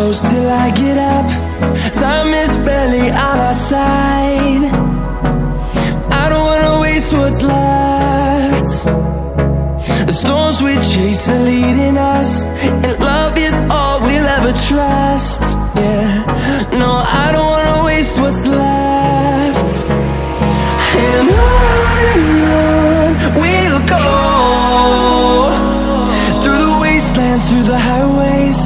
close till I get up. Time is barely on our side. I don't wanna waste what's left. The storms we chase are leading us, and love is all we'll ever trust. Yeah, no, I don't wanna waste what's left. And on we'll go, through the wastelands, through the highways,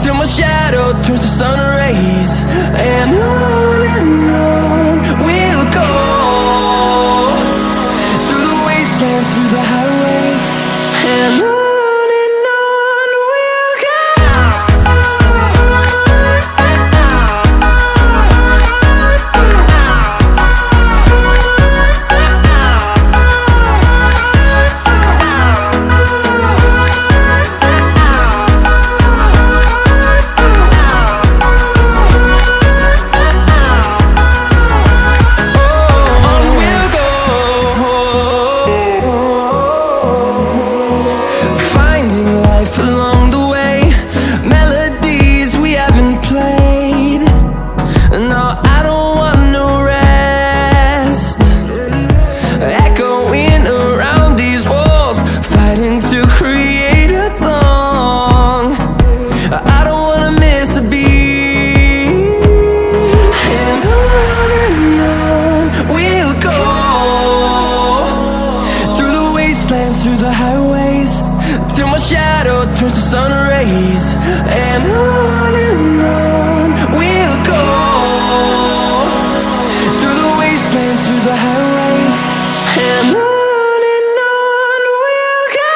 till my shadow turns to sun rays. And on we'll go, through the wastelands, through the highways, and on we'll go. Through the highways, till my shadow turns to sun rays. And on we'll go, through the wastelands, through the highways, and on we'll go.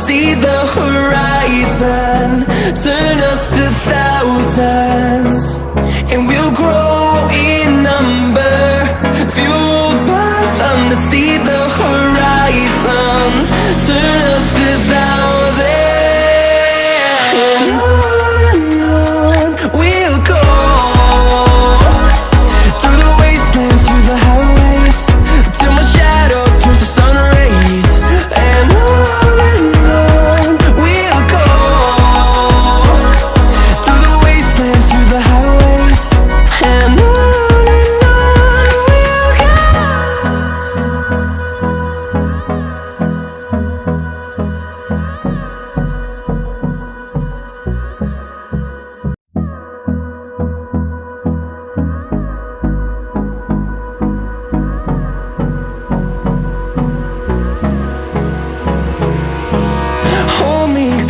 See the horizon, turn us to thousands, and we'll grow in number, fueled by them. To see the horizon, turn us to thousands, and on we'll go, through the wastelands, through the highways, till my shadow turns to sun rays. And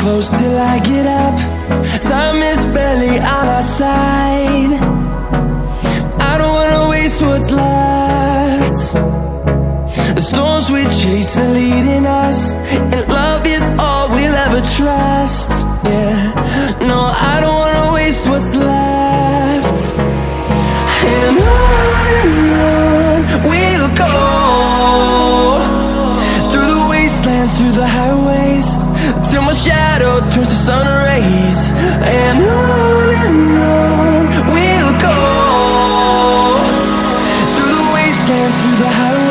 close till I get up. Time is barely on our side. I don't wanna waste what's left. The storms we chase are leading us, and love is all we'll ever trust. Yeah, no, I don't wanna waste what's left. And on we'll go, through the wastelands, through the highways, till my shadow turns to sun rays. And on we'll go, through the wastelands, through the highways.